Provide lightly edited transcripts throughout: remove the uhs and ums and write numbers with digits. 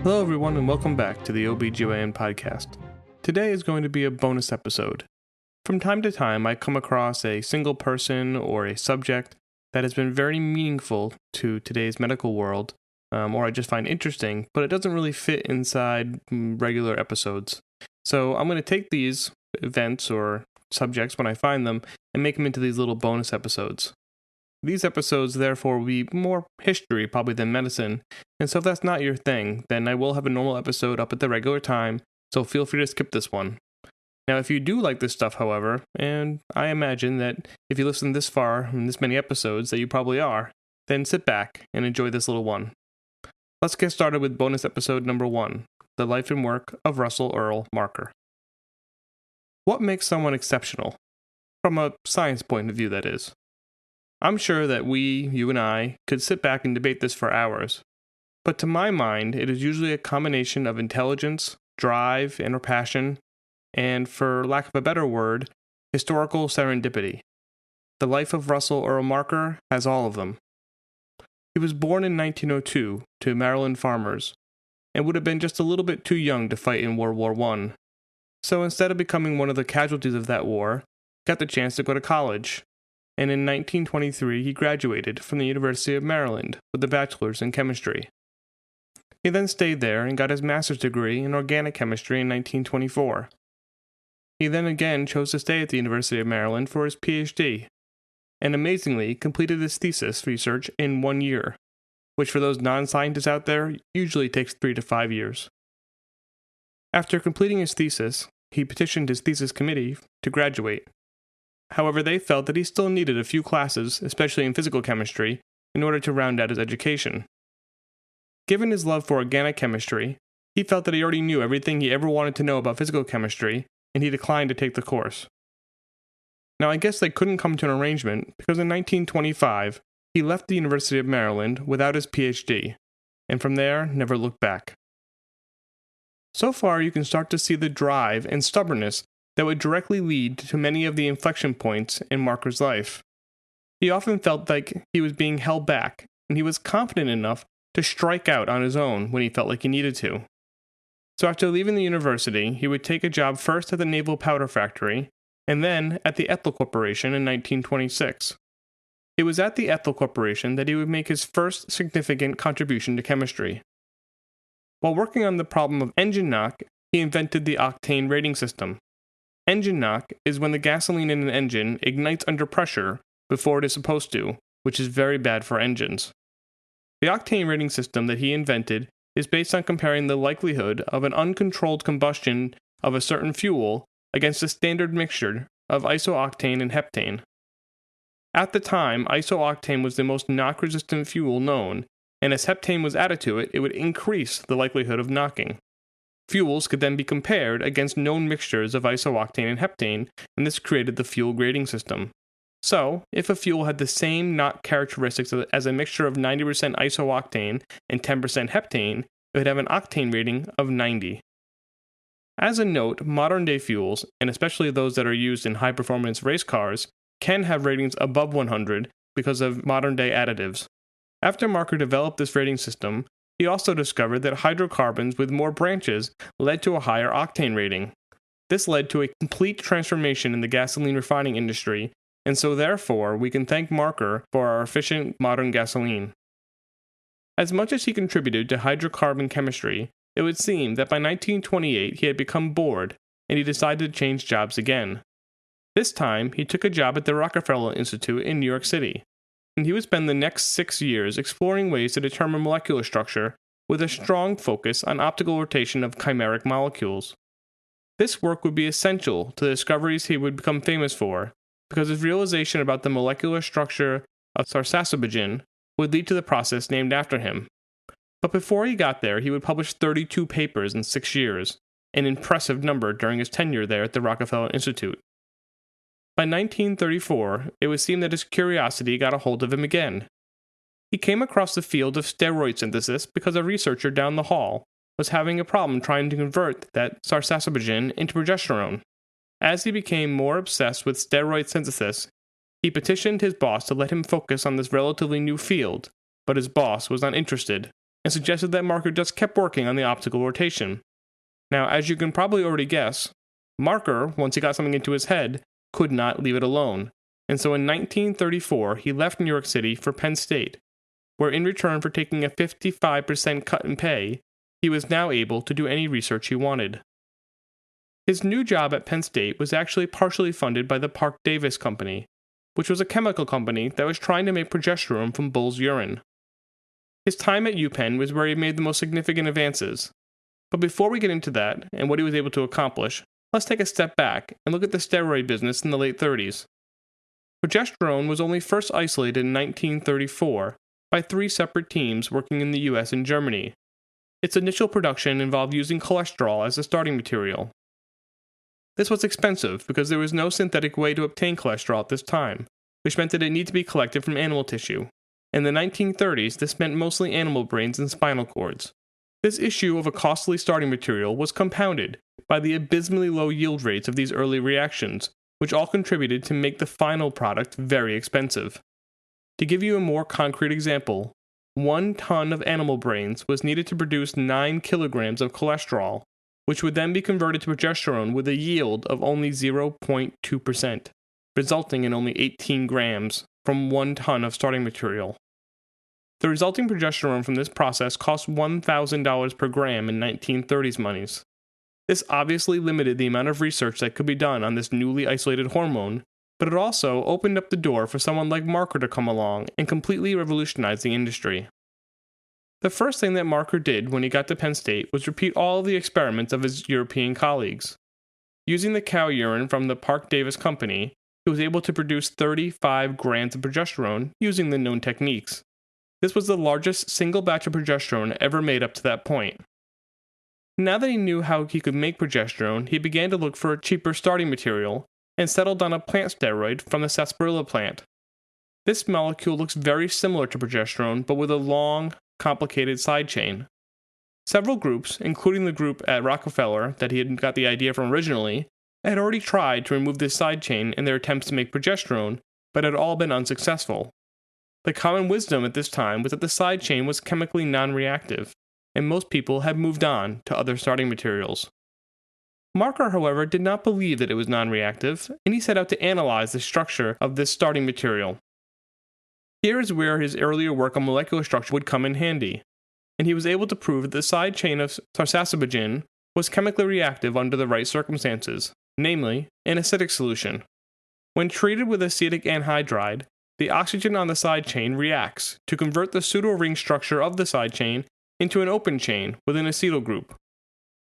Hello everyone and welcome back to the OBGYN podcast. Today is going to be a bonus episode. From time to time I come across a single person or a subject that has been very meaningful to today's medical world, or I just find interesting, but it doesn't really fit inside regular episodes. So I'm going to take these events or subjects when I find them and make them into these little bonus episodes. These episodes, therefore, will be more history probably than medicine, and so if that's not your thing, then I will have a normal episode up at the regular time, so feel free to skip this one. Now, if you do like this stuff, however, and I imagine that if you listen this far in this many episodes that you probably are, then sit back and enjoy this little one. Let's get started with bonus episode number 1, the life and work of Russel Earl Marker. What makes someone exceptional? From a science point of view, that is. I'm sure that you and I, could sit back and debate this for hours, but to my mind, it is usually a combination of intelligence, drive, and or passion, and for lack of a better word, historical serendipity. The life of Russel Earl Marker has all of them. He was born in 1902 to Maryland farmers, and would have been just a little bit too young to fight in World War I. So instead of becoming one of the casualties of that war, got the chance to go to college. And in 1923 he graduated from the University of Maryland with a bachelor's in chemistry. He then stayed there and got his master's degree in organic chemistry in 1924. He then again chose to stay at the University of Maryland for his PhD, and amazingly completed his thesis research in 1 year, which for those non-scientists out there usually takes 3 to 5 years. After completing his thesis, he petitioned his thesis committee to graduate. However, they felt that he still needed a few classes, especially in physical chemistry, in order to round out his education. Given his love for organic chemistry, he felt that he already knew everything he ever wanted to know about physical chemistry, and he declined to take the course. Now, I guess they couldn't come to an arrangement because in 1925, he left the University of Maryland without his PhD, and from there, never looked back. So far, you can start to see the drive and stubbornness that would directly lead to many of the inflection points in Marker's life. He often felt like he was being held back, and he was confident enough to strike out on his own when he felt like he needed to. So after leaving the university, he would take a job first at the Naval Powder Factory, and then at the Ethyl Corporation in 1926. It was at the Ethyl Corporation that he would make his first significant contribution to chemistry. While working on the problem of engine knock, he invented the Octane rating system. Engine knock is when the gasoline in an engine ignites under pressure before it is supposed to, which is very bad for engines. The octane rating system that he invented is based on comparing the likelihood of an uncontrolled combustion of a certain fuel against a standard mixture of isooctane and heptane. At the time, isooctane was the most knock-resistant fuel known, and as heptane was added to it, it would increase the likelihood of knocking. Fuels could then be compared against known mixtures of isooctane and heptane, and this created the fuel grading system. So, if a fuel had the same knock characteristics as a mixture of 90% isooctane and 10% heptane, it would have an octane rating of 90. As a note, modern-day fuels, and especially those that are used in high-performance race cars, can have ratings above 100 because of modern-day additives. After Marker developed this rating system, he also discovered that hydrocarbons with more branches led to a higher octane rating. This led to a complete transformation in the gasoline refining industry, and so therefore we can thank Marker for our efficient modern gasoline. As much as he contributed to hydrocarbon chemistry, it would seem that by 1928 he had become bored, and he decided to change jobs again. This time, he took a job at the Rockefeller Institute in New York City, and he would spend the next 6 years exploring ways to determine molecular structure with a strong focus on optical rotation of chimeric molecules. This work would be essential to the discoveries he would become famous for, because his realization about the molecular structure of sarsaparagine would lead to the process named after him. But before he got there, he would publish 32 papers in 6 years, an impressive number during his tenure there at the Rockefeller Institute. By 1934, it would seem that his curiosity got a hold of him again. He came across the field of steroid synthesis because a researcher down the hall was having a problem trying to convert that sarsaparagine into progesterone. As he became more obsessed with steroid synthesis, he petitioned his boss to let him focus on this relatively new field, but his boss was not interested, and suggested that Marker just kept working on the optical rotation. Now, as you can probably already guess, Marker, once he got something into his head, could not leave it alone, and so in 1934 he left New York City for Penn State, where in return for taking a 55% cut in pay, he was now able to do any research he wanted. His new job at Penn State was actually partially funded by the Parke-Davis Company, which was a chemical company that was trying to make progesterone from bull's urine. His time at UPenn was where he made the most significant advances. But before we get into that, and what he was able to accomplish, let's take a step back and look at the steroid business in the late 30s. Progesterone was only first isolated in 1934 by 3 separate teams working in the US and Germany. Its initial production involved using cholesterol as a starting material. This was expensive because there was no synthetic way to obtain cholesterol at this time, which meant that it needed to be collected from animal tissue. In the 1930s, this meant mostly animal brains and spinal cords. This issue of a costly starting material was compounded by the abysmally low yield rates of these early reactions, which all contributed to make the final product very expensive. To give you a more concrete example, 1 ton of animal brains was needed to produce 9 kilograms of cholesterol, which would then be converted to progesterone with a yield of only 0.2%, resulting in only 18 grams from 1 ton of starting material. The resulting progesterone from this process cost $1,000 per gram in 1930s monies. This obviously limited the amount of research that could be done on this newly isolated hormone, but it also opened up the door for someone like Marker to come along and completely revolutionize the industry. The first thing that Marker did when he got to Penn State was repeat all of the experiments of his European colleagues. Using the cow urine from the Parke-Davis Company, he was able to produce 35 grams of progesterone using the known techniques. This was the largest single batch of progesterone ever made up to that point. Now that he knew how he could make progesterone, he began to look for a cheaper starting material and settled on a plant steroid from the sarsaparilla plant. This molecule looks very similar to progesterone, but with a long, complicated side chain. Several groups, including the group at Rockefeller that he had got the idea from originally, had already tried to remove this side chain in their attempts to make progesterone, but had all been unsuccessful. The common wisdom at this time was that the side chain was chemically non-reactive, and most people had moved on to other starting materials. Marker, however, did not believe that it was non-reactive, and he set out to analyze the structure of this starting material. Here is where his earlier work on molecular structure would come in handy, and he was able to prove that the side chain of sarsaparilla was chemically reactive under the right circumstances, namely, an acidic solution. When treated with acetic anhydride, the oxygen on the side chain reacts to convert the pseudo-ring structure of the side chain into an open chain with an acetyl group.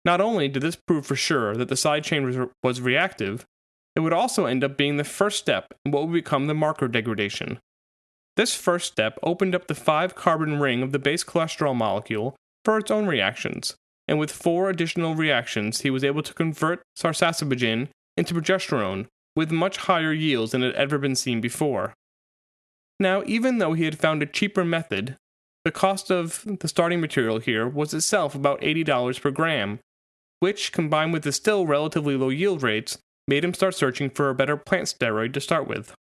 Not only did this prove for sure that the side chain was reactive, it would also end up being the first step in what would become the Marker degradation. This first step opened up the 5-carbon ring of the base cholesterol molecule for its own reactions, and with 4 additional reactions he was able to convert sarsaparilla into progesterone with much higher yields than had ever been seen before. Now, even though he had found a cheaper method, the cost of the starting material here was itself about $80 per gram, which, combined with the still relatively low yield rates, made him start searching for a better plant steroid to start with.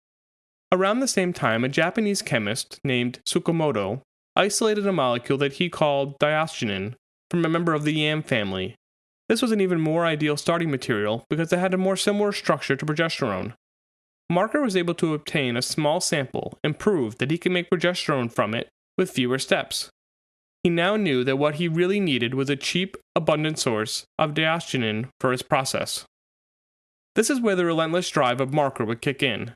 Around the same time, a Japanese chemist named Tsukamoto isolated a molecule that he called diosgenin from a member of the yam family. This was an even more ideal starting material because it had a more similar structure to progesterone. Marker was able to obtain a small sample and prove that he could make progesterone from it with fewer steps. He now knew that what he really needed was a cheap, abundant source of diosgenin for his process. This is where the relentless drive of Marker would kick in.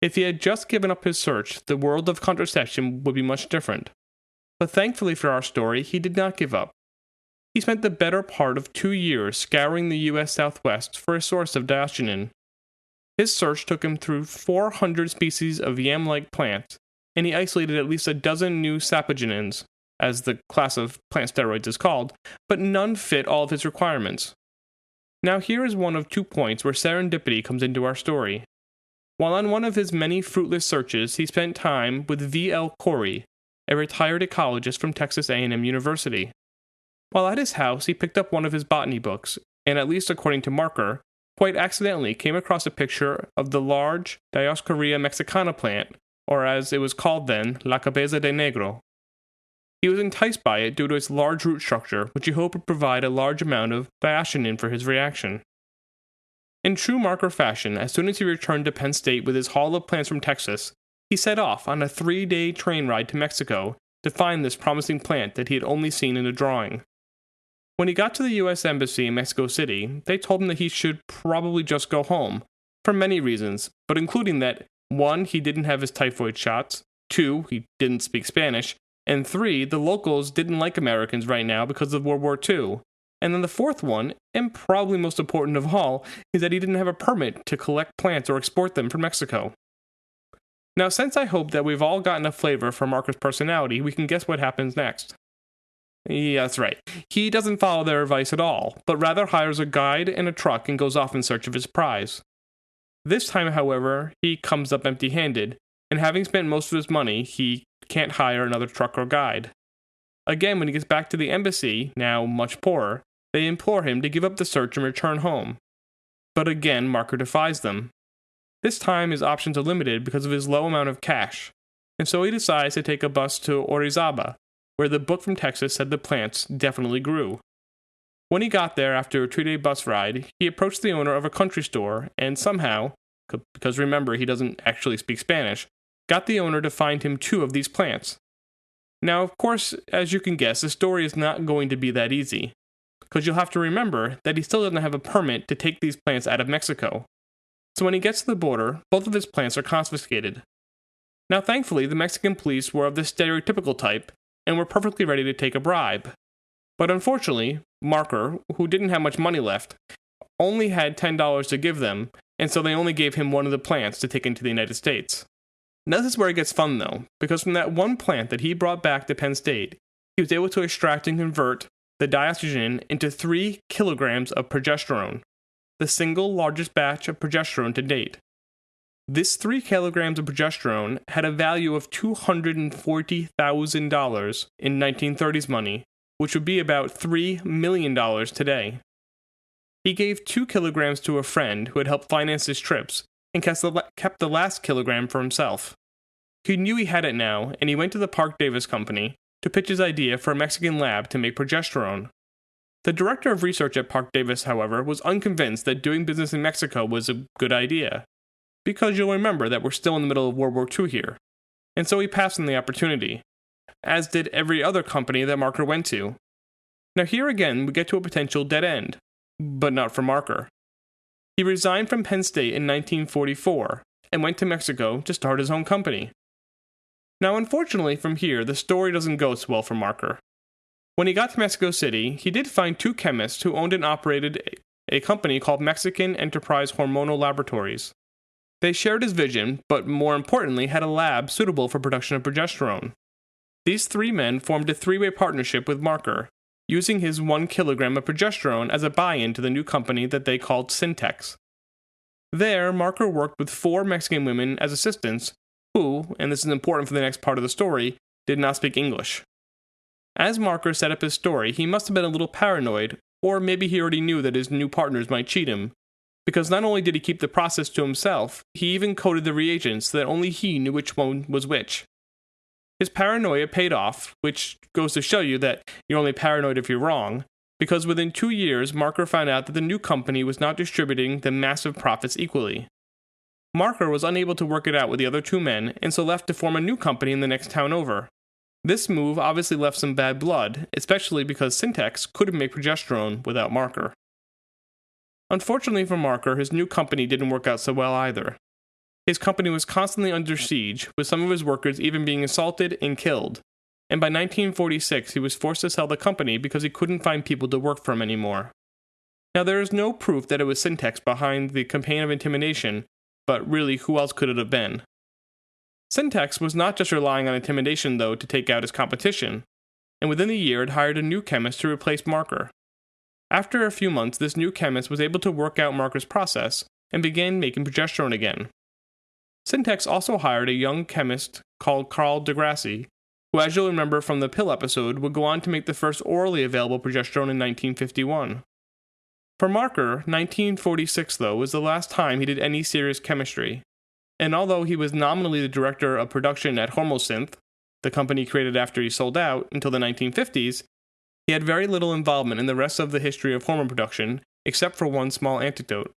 If he had just given up his search, the world of contraception would be much different. But thankfully for our story, he did not give up. He spent the better part of 2 years scouring the U.S. Southwest for a source of diosgenin. His search took him through 400 species of yam-like plants, and he isolated at least a dozen new sapogenins, as the class of plant steroids is called, but none fit all of his requirements. Now here is one of 2 points where serendipity comes into our story. While on one of his many fruitless searches, he spent time with V.L. Corey, a retired ecologist from Texas A&M University. While at his house, he picked up one of his botany books, and at least according to Marker, quite accidentally came across a picture of the large Dioscorea mexicana plant, or as it was called then, la cabeza de negro. He was enticed by it due to its large root structure, which he hoped would provide a large amount of diosgenin for his reaction. In true Marker fashion, as soon as he returned to Penn State with his haul of plants from Texas, he set off on a 3-day train ride to Mexico to find this promising plant that he had only seen in a drawing. When he got to the U.S. Embassy in Mexico City, they told him that he should probably just go home, for many reasons, but including that 1. He didn't have his typhoid shots, 2. He didn't speak Spanish, and 3. The locals didn't like Americans right now because of World War II. And then the 4th one, and probably most important of all, is that he didn't have a permit to collect plants or export them from Mexico. Now, since I hope that we've all gotten a flavor for Marker's personality, we can guess what happens next. Yeah, that's right. He doesn't follow their advice at all, but rather hires a guide and a truck and goes off in search of his prize. This time, however, he comes up empty-handed, and having spent most of his money, he can't hire another truck or guide. Again, when he gets back to the embassy, now much poorer, they implore him to give up the search and return home. But again, Marker defies them. This time, his options are limited because of his low amount of cash, and so he decides to take a bus to Orizaba, where the book from Texas said the plants definitely grew. When he got there after a 2-day bus ride, he approached the owner of a country store and somehow, because remember he doesn't actually speak Spanish, got the owner to find him 2 of these plants. Now, of course, as you can guess, the story is not going to be that easy, because you'll have to remember that he still doesn't have a permit to take these plants out of Mexico. So when he gets to the border, both of his plants are confiscated. Now, thankfully, the Mexican police were of the stereotypical type and were perfectly ready to take a bribe. But unfortunately, Marker, who didn't have much money left, only had $10 to give them, and so they only gave him 1 of the plants to take into the United States. Now this is where it gets fun though, because from that 1 plant that he brought back to Penn State, he was able to extract and convert the diosgenin into 3 kilograms of progesterone, the single largest batch of progesterone to date. This 3 kilograms of progesterone had a value of $240,000 in 1930s money, which would be about $3 million today. He gave 2 kilograms to a friend who had helped finance his trips, and kept the last kilogram for himself. He knew he had it now, and he went to the Parke Davis Company to pitch his idea for a Mexican lab to make progesterone. The director of research at Parke Davis, however, was unconvinced that doing business in Mexico was a good idea, because you'll remember that we're still in the middle of World War II here, and so he passed on the opportunity, as did every other company that Marker went to. Now here again, we get to a potential dead end, but not for Marker. He resigned from Penn State in 1944 and went to Mexico to start his own company. Now, unfortunately, from here, the story doesn't go so well for Marker. When he got to Mexico City, he did find 2 chemists who owned and operated a company called Mexican Enterprise Hormonal Laboratories. They shared his vision, but more importantly, had a lab suitable for production of progesterone. These 3 men formed a 3-way partnership with Marker, using his 1 kilogram of progesterone as a buy-in to the new company that they called Syntex. There, Marker worked with 4 Mexican women as assistants who, and this is important for the next part of the story, did not speak English. As Marker set up his story, he must have been a little paranoid, or maybe he already knew that his new partners might cheat him, because not only did he keep the process to himself, he even coded the reagents so that only he knew which one was which. His paranoia paid off, which goes to show you that you're only paranoid if you're wrong, because within 2 years, Marker found out that the new company was not distributing the massive profits equally. Marker was unable to work it out with the other 2 men, and so left to form a new company in the next town over. This move obviously left some bad blood, especially because Syntex couldn't make progesterone without Marker. Unfortunately for Marker, his new company didn't work out so well either. His company was constantly under siege, with some of his workers even being assaulted and killed, and by 1946 he was forced to sell the company because he couldn't find people to work for him anymore. Now there is no proof that it was Syntex behind the campaign of intimidation, but really who else could it have been? Syntex was not just relying on intimidation though to take out his competition, and within the year it hired a new chemist to replace Marker. After a few months, this new chemist was able to work out Marker's process and began making progesterone again. Syntex also hired a young chemist called Carl deGrasse, who, as you'll remember from the pill episode, would go on to make the first orally available progesterone in 1951. For Marker, 1946, though, was the last time he did any serious chemistry, and although he was nominally the director of production at Hormosynth, the company created after he sold out, until the 1950s, he had very little involvement in the rest of the history of hormone production, except for one small anecdote.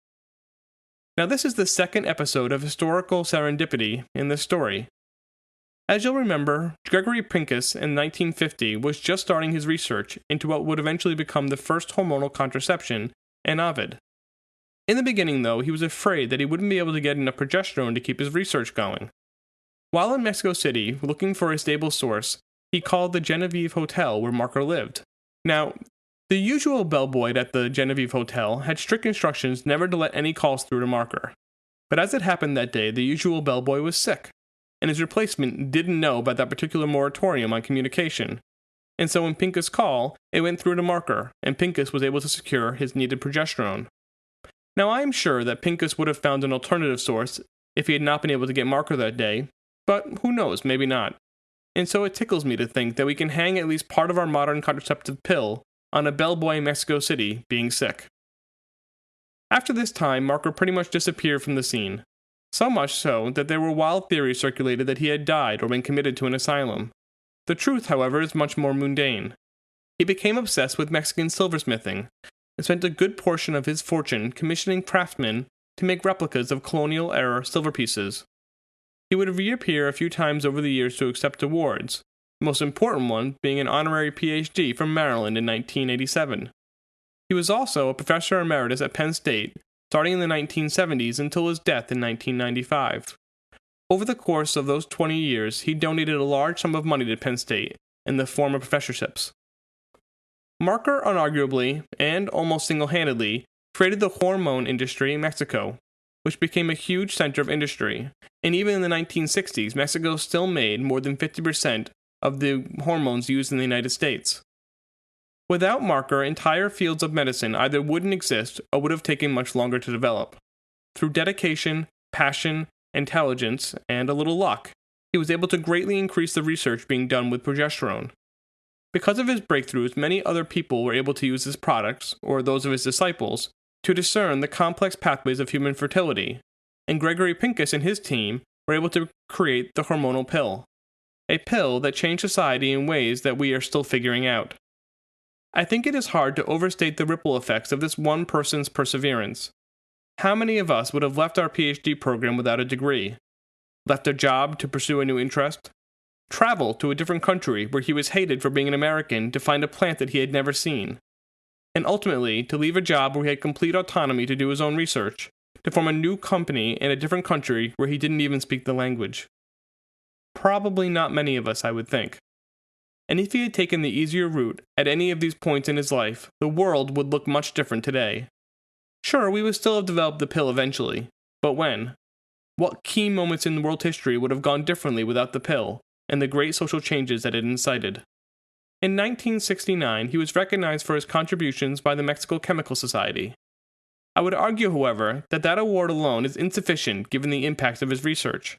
Now, this is the second episode of historical serendipity in this story. As you'll remember, Gregory Pincus in 1950 was just starting his research into what would eventually become the first hormonal contraception, Anavid. In the beginning, though, he was afraid that he wouldn't be able to get enough progesterone to keep his research going. While in Mexico City, looking for a stable source, he called the Genevieve Hotel where Marker lived. Now, the usual bellboy at the Genevieve Hotel had strict instructions never to let any calls through to Marker. But as it happened that day, the usual bellboy was sick, and his replacement didn't know about that particular moratorium on communication. And so when Pincus called, it went through to Marker, and Pincus was able to secure his needed progesterone. Now, I am sure that Pincus would have found an alternative source if he had not been able to get Marker that day, but who knows, maybe not. And so it tickles me to think that we can hang at least part of our modern contraceptive pill on a bellboy in Mexico City being sick. After this time, Marker pretty much disappeared from the scene. So much so that there were wild theories circulated that he had died or been committed to an asylum. The truth, however, is much more mundane. He became obsessed with Mexican silversmithing and spent a good portion of his fortune commissioning craftsmen to make replicas of colonial-era silver pieces. He would reappear a few times over the years to accept awards, the most important one being an honorary Ph.D. from Maryland in 1987. He was also a professor emeritus at Penn State, starting in the 1970s until his death in 1995. Over the course of those 20 years, he donated a large sum of money to Penn State in the form of professorships. Marker unarguably, and almost single-handedly, created the hormone industry in Mexico, which became a huge center of industry, and even in the 1960s, Mexico still made more than 50% of the hormones used in the United States. Without Marker, entire fields of medicine either wouldn't exist or would have taken much longer to develop. Through dedication, passion, intelligence, and a little luck, he was able to greatly increase the research being done with progesterone. Because of his breakthroughs, many other people were able to use his products, or those of his disciples, to discern the complex pathways of human fertility, and Gregory Pincus and his team were able to create the hormonal pill, a pill that changed society in ways that we are still figuring out. I think it is hard to overstate the ripple effects of this one person's perseverance. How many of us would have left our PhD program without a degree? Left a job to pursue a new interest? Traveled to a different country where he was hated for being an American to find a plant that he had never seen? And ultimately, to leave a job where he had complete autonomy to do his own research, to form a new company in a different country where he didn't even speak the language. Probably not many of us, I would think. And if he had taken the easier route at any of these points in his life, the world would look much different today. Sure, we would still have developed the pill eventually, but when? What key moments in world history would have gone differently without the pill, and the great social changes that it incited? In 1969, he was recognized for his contributions by the Mexico Chemical Society. I would argue, however, that that award alone is insufficient given the impact of his research.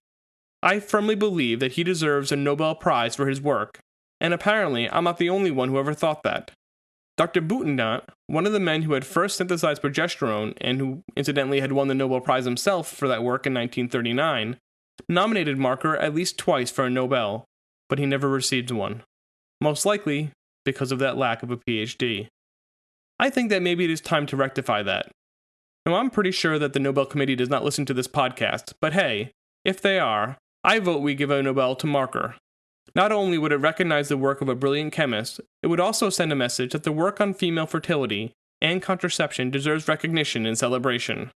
I firmly believe that he deserves a Nobel Prize for his work, and apparently I'm not the only one who ever thought that. Dr. Butenandt, one of the men who had first synthesized progesterone and who incidentally had won the Nobel Prize himself for that work in 1939, nominated Marker at least twice for a Nobel, but he never received one. Most likely because of that lack of a PhD. I think that maybe it is time to rectify that. Now, I'm pretty sure that the Nobel Committee does not listen to this podcast, but hey, if they are, I vote we give a Nobel to Marker. Not only would it recognize the work of a brilliant chemist, it would also send a message that the work on female fertility and contraception deserves recognition and celebration.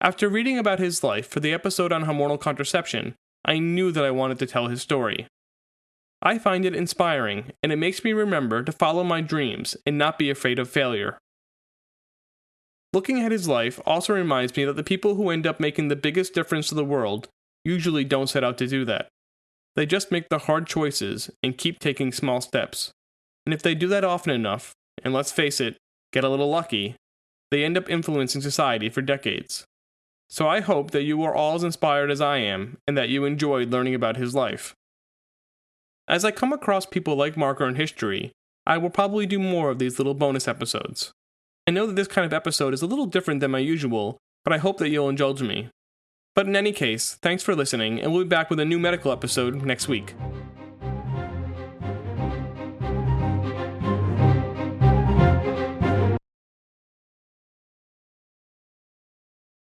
After reading about his life for the episode on hormonal contraception, I knew that I wanted to tell his story. I find it inspiring, and it makes me remember to follow my dreams and not be afraid of failure. Looking at his life also reminds me that the people who end up making the biggest difference to the world usually don't set out to do that. They just make the hard choices and keep taking small steps. And if they do that often enough, and let's face it, get a little lucky, they end up influencing society for decades. So I hope that you are all as inspired as I am, and that you enjoyed learning about his life. As I come across people like Marker in history, I will probably do more of these little bonus episodes. I know that this kind of episode is a little different than my usual, but I hope that you'll indulge me. But in any case, thanks for listening, and we'll be back with a new medical episode next week.